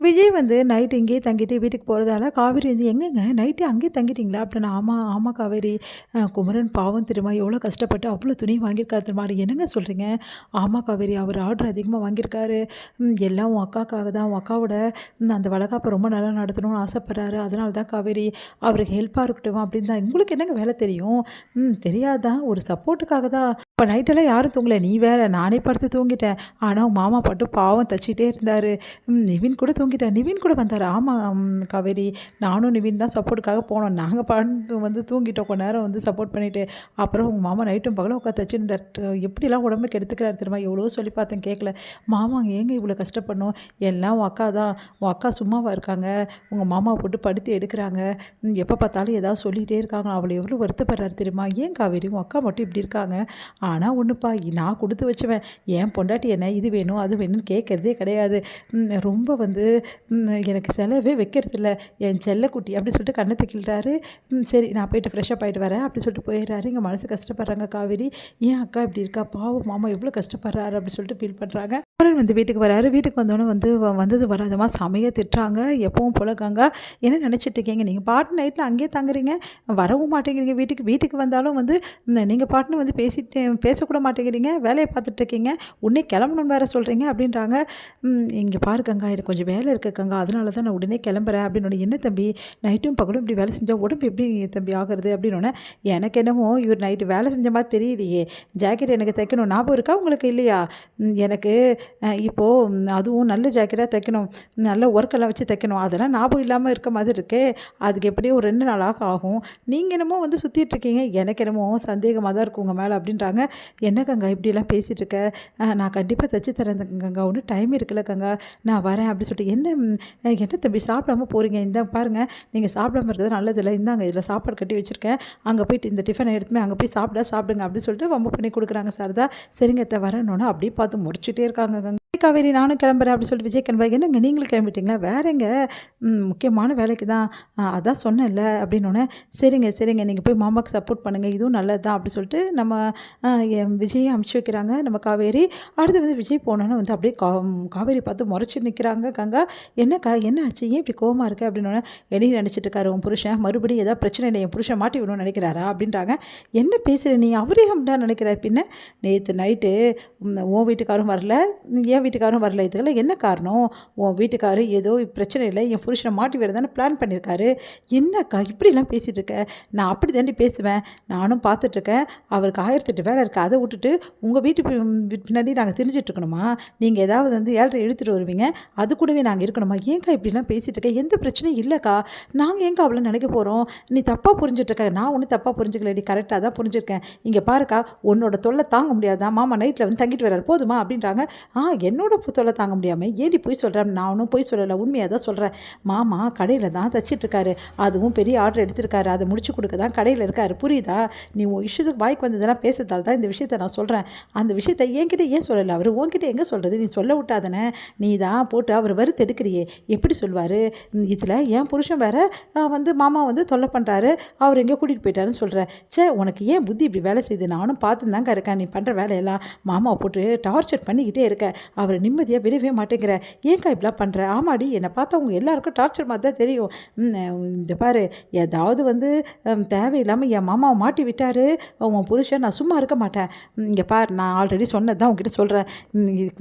விஜய் வந்து நைட் இங்கேயே தங்கிட்டு வீட்டுக்கு போகிறதால காவேரி வந்து எங்கங்க நைட்டு அங்கேயே தங்கிட்டீங்களா அப்படின்னு. ஆமாம் ஆமாம் காவேரி, குமரன் பாவம் தெரியுமா எவ்வளோ கஷ்டப்பட்டு அவ்வளோ துணி வாங்கியிருக்காரு தெரியுமா. அது என்னங்க சொல்கிறீங்க. ஆமாம் காவேரி, அவர் ஆர்டர் அதிகமாக வாங்கியிருக்காரு. எல்லாம் உன் அக்காக்காக தான். உன் அக்காவோட அந்த வளகாப்பை ரொம்ப நல்லா நடத்தணும்னு ஆசைப்பட்றாரு. அதனால தான் காவேரி அவருக்கு ஹெல்ப்பாக இருக்கட்டும் அப்படின்னு தான். உங்களுக்கு என்னங்க வேலை தெரியும். தெரியாதான், ஒரு சப்போர்ட்டுக்காக தான். இப்போ நைட்டெல்லாம் யாரும் தூங்கலை, நீ வேற. நானே படுத்து தூங்கிட்டேன். ஆனால் உன் மாமா பாட்டும் பாவம் தச்சிக்கிட்டே இருந்தார். நிவின் கூட தூங்கிட்டேன். நிவின் கூட வந்தார். ஆமாம் காவேரி, நானும் நிவின் தான் சப்போர்ட்டுக்காக போனோம். நாங்கள் பாட்டு வந்து தூங்கிட்டோம் கொஞ்ச நேரம் வந்து சப்போர்ட் பண்ணிவிட்டு. அப்புறம் உங்கள் மாமா நைட்டும் பகலும் உட்காந்து தச்சுருந்தார். எப்படிலாம் உடம்புக்கு எடுத்துக்கிறாரு தெரியுமா. எவ்வளோ சொல்லி பார்த்தேன் கேட்கல. மாமா ஏங்க இவ்வளோ கஷ்டப்படணும், எல்லாம் உன் அக்கா தான். உன் அக்கா சும்மாவாக இருக்காங்க, உங்கள் மாமாவை போட்டு படுத்து எடுக்கிறாங்க. எப்போ பார்த்தாலும் ஏதாவது சொல்லிகிட்டே இருக்காங்க. அவளை எவ்வளோ வருத்தப்படுறாரு தெரியுமா. ஏன் காவேரி, உன் அக்கா மட்டும் இப்படி இருக்காங்க. ஆனால் ஒன்றுப்பா, நான் கொடுத்து வச்சுவேன். என் பொண்டாட்டி என்ன இது வேணும் அது வேணும்னு கேட்குறதே கிடையாது. ரொம்ப வந்து எனக்கு செலவே வைக்கிறதில்ல என் செல்லக்குட்டி அப்படி சொல்லிட்டு கண்ணத்தை கிள்றாரு. சரி நான் போயிட்டு ஃப்ரெஷ்ஷப் ஆகிட்டு வரேன் அப்படி சொல்லிட்டு போயிடுறாரு. இங்கே மனசு கஷ்டப்படுறாங்க காவேரி. ஏன் அக்கா இப்படி இருக்கா, பாவம் மாமா எவ்வளோ கஷ்டப்படுறாரு அப்படி சொல்லிட்டு ஃபீல் பண்ணுறாங்க. குமரன் வந்து வீட்டுக்கு வராரு. வீட்டுக்கு வந்தோடனே வந்து வந்தது வராதமா செமையாக திட்டுறாங்க. எப்பவும் போல. கங்கா, என்ன நினச்சிட்டு இருக்கீங்க, நீங்கள் பாட்டு நைட்டில் அங்கேயே தங்குறீங்க, வரவும் மாட்டேங்கிறீங்க வீட்டுக்கு. வீட்டுக்கு வந்தாலும் வந்து நீங்கள் பாட்டுன்னு வந்து பேசக்கூட மாட்டேங்கிறீங்க, வேலையை பார்த்துட்டு இருக்கீங்க, உடனே கிளம்பணும்னு வேறு சொல்கிறீங்க அப்படின்றாங்க. இங்கே பாரு கங்கா, எனக்கு கொஞ்சம் வேலை இருக்குது கங்கா, அதனால தான் நான் உடனே கிளம்புறேன் அப்படின்னு. என்ன தம்பி, நைட்டும் பகலும் இப்படி வேலை செஞ்சால் உடம்பு எப்படி தம்பி ஆகிறது அப்படின்னு. எனக்கு என்னமோ இவர் நைட்டு வேலை செஞ்ச மாதிரி தெரியலையே, ஜாக்கெட் எனக்கு தைக்கணும், ஞாபகம் இருக்கா உங்களுக்கு இல்லையா. எனக்கு இப்போது அதுவும் நல்ல ஜாக்கெட்டாக தைக்கணும், நல்ல ஒர்க்கெல்லாம் வச்சு தைக்கணும், அதெல்லாம் ஞாபகம் இல்லாமல் இருக்க மாதிரி இருக்கே. அதுக்கு எப்படியும் ஒரு 2 நாளாக ஆகும். நீங்கள் என்னமோ வந்து சுற்றிட்டு இருக்கீங்க, எனக்கு என்னமோ சந்தேகமாக தான் இருக்கும் உங்கள் மேலே அப்படின்றாங்க. என்ன கங்கா இப்படிலாம் பேசிகிட்டு இருக்க, நான் கண்டிப்பாக தைச்சி தரேன் கங்கா, ஒன்றும் டைம் இருக்குல்ல கங்கா, நான் வரேன் அப்படி சொல்லிட்டு. என்ன தம்பி சாப்பிடாம போகிறீங்க, இந்த பாருங்கள் நீங்கள் சாப்பிடாம இருக்கிறது நல்லதில்லை, இந்தாங்க இதில் சாப்பாடு கட்டி வச்சுருக்கேன், அங்கே போயிட்டு இந்த டிஃபனை எடுத்துமே அங்கே போய் சாப்பிடுங்க அப்படின்னு சொல்லிட்டு வம்பு பண்ணி கொடுக்குறாங்க. சாரதா சரிங்க வரேன்னொன்னே அப்படியே பார்த்து முடிச்சுட்டே இருக்காங்க. கங்கா, காவேரி நானும் கிளம்புறேன் அப்படின்னு சொல்லிட்டு விஜய் கிளம்புறேன். என்னங்க நீங்களும் கிளம்பிட்டீங்களா, வேறங்க முக்கியமான வேலைக்கு தான், அதான் சொன்னேன்ல அப்படின்னோடனே. சரிங்க நீங்கள் போய் மாமாவுக்கு சப்போர்ட் பண்ணுங்கள், இதுவும் நல்லது தான் அப்படி சொல்லிட்டு நம்ம விஜயை அமுச்சு வைக்கிறாங்க நம்ம காவேரி. அடுத்து வந்து விஜய் போனோன்னே வந்து அப்படியே காவேரி பார்த்து முறைச்சி நிற்கிறாங்க. கங்கா, என்னக்கா என்ன ஆச்சு, ஏன் இப்படி கோவமாக இருக்குது அப்படின்னோடனே. என்ன நினச்சிட்டு இருக்காரு உன் புருஷன், மறுபடியும் ஏதாவது பிரச்சனை இல்லை என் புருஷன் மாட்டி விடணும்னு நினைக்கிறாரா அப்படின்றாங்க. என்ன பேசுகிற நீ, அவரே தான் நினைக்கிறார் பின்ன. நேற்று நைட்டு உன் வீட்டுக்காரும் வரல, என் வீட்டுக்காரும் வரல, இதுக்கெல்லாம் என்ன காரணம். உன் வீட்டுக்காரு ஏதோ பிரச்சனை இல்லை என் புருஷனை மாட்டி வேறு தானே பிளான் பண்ணியிருக்காரு. என்னக்கா இப்படிலாம் பேசிகிட்டு இருக்க, நான் அப்படி தாண்டி பேசுவேன், நானும் பார்த்துட்ருக்கேன், அவருக்கு 1008 வேலை இருக்குது, அதை விட்டுட்டு உங்கள் வீட்டு பின்னாடி நாங்கள் தெரிஞ்சிட்ருக்கணுமா, நீங்கள் ஏதாவது வந்து ஏழரை இழுத்துட்டு வருவீங்க, அது கூடவே நாங்கள் இருக்கணுமா. ஏங்க்கா இப்படிலாம் பேசிகிட்டு இருக்க, எந்த பிரச்சனையும் இல்லைக்கா, நாங்கள் ஏங்க்கா அவ்வளோ நினைக்க போகிறோம், நீ தப்பாக புரிஞ்சிட்ருக்க. நான் ஒன்றும் தப்பாக புரிஞ்சுக்கலடி, கரெக்டாக தான் புரிஞ்சுருக்கேன். இங்கே பாருக்கா, உன்னோட தொல்லை தாங்க முடியாதான், மாமா நைட்டில் வந்து தங்கிட்டு வர்றாரு போதுமா அப்படின்றாங்க. என்னோட தொல்லை தாங்க முடியாமல் ஏடி போய் சொல்கிறேன், நான் ஒன்றும் போய் சொல்லலை, உண்மையாக தான் சொல்கிறேன். மாமா கடையில் தான் தச்சிட்ருக்காரு, அதுவும் பெரிய ஆர்டர் எடுத்திருக்காரு, அதை முடிச்சு கொடுக்க தான் கடையில் இருக்காரு, புரியுதா. நீ உன் இஷ்டத்துக்கு வாய்க்கு வந்ததெல்லாம் பேசுறதால் தான் இந்த விஷயத்தை நான் சொல்கிறேன். அந்த விஷயத்தை என்கிட்ட ஏன் சொல்லலை, அவர் உன்கிட்ட எங்கே சொல்கிறது, நீ சொல்ல விட்டாதானே, நீ தான் போட்டு அவர் வறுத்து எடுக்கிறியே, எப்படி சொல்வார். இதில் என் புருஷன் வேற வந்து மாமா வந்து தொல்லை பண்ணுறாரு, அவர் எங்கேயோ கூட்டிகிட்டு போயிட்டாருன்னு சொல்கிறேன். உனக்கு ஏன் புத்தி இப்படி வேலை செய்யுது, நானும் பார்த்து தாங்க இருக்கேன், நீ பண்ணுற வேலையெல்லாம் மாமாவை போட்டு டார்ச்சர் பண்ணிக்கிட்டே இருக்க, அவரை நிம்மதியாக விடவே மாட்டேங்கிற, ஏன்க்கா இப்படிலாம் பண்ணுற. ஆமாடி, என்னை பார்த்தா அவங்க எல்லாருக்கும் டார்ச்சர் மாதிரி தான் தெரியும். இந்த பாரு, ஏதாவது வந்து தேவையில்லாமல் என் மாமாவை மாட்டி விட்டார் உன் புருஷன், நான் சும்மா இருக்க மாட்டேன். இங்கே பாரு, நான் ஆல்ரெடி சொன்னது தான் உங்ககிட்ட சொல்கிறேன்,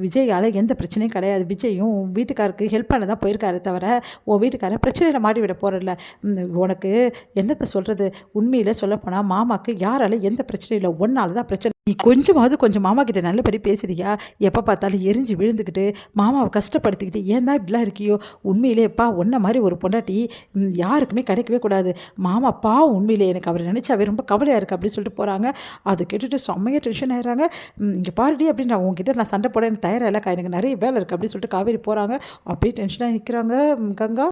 விஜயால் எந்த பிரச்சனையும் கிடையாது, விஜயும் வீட்டுக்காருக்கு ஹெல்ப் பண்ண தான் போயிருக்காரு தவிர உன் வீட்டுக்கார பிரச்சனையில் மாட்டி விட போகிறதில்ல. உனக்கு என்னத்தை சொல்கிறது, உண்மையில் சொல்லப்போனால் மாமாவுக்கு யாரால எந்த பிரச்சனையும் இல்லை, ஒன்றால் தான் பிரச்சனை. நீ கொஞ்சம் மாமா கிட்ட நல்லபடி பேசுறியா, எப்போ பார்த்தாலும் எரிஞ்சு விழுந்துக்கிட்டு மாமாவை கஷ்டப்படுத்திக்கிட்டு ஏன் தான் இப்படிலாம் இருக்கியோ. உண்மையிலேப்பா உன்ன மாதிரி ஒரு பொண்டாட்டி யாருக்குமே கிடைக்கவே கூடாது. மாமா பாவம், உண்மையிலே எனக்கு அவரை நினச்சாவே ரொம்ப கவலையாக இருக்குது அப்படின்னு சொல்லிட்டு போகிறாங்க. அதை கேட்டுட்டு செம்மையாக டென்ஷன் ஆயிடுறாங்க. இங்கே பாருடி அப்படின்னு, நான் உங்ககிட்ட நான் சண்டை போட எனக்கு தயாராக இல்லைக்கா, எனக்கு நிறைய வேலை இருக்குது அப்படின்னு சொல்லிட்டு காவேரி போகிறாங்க. அப்படியே டென்ஷனாக நிற்கிறாங்க கங்கா.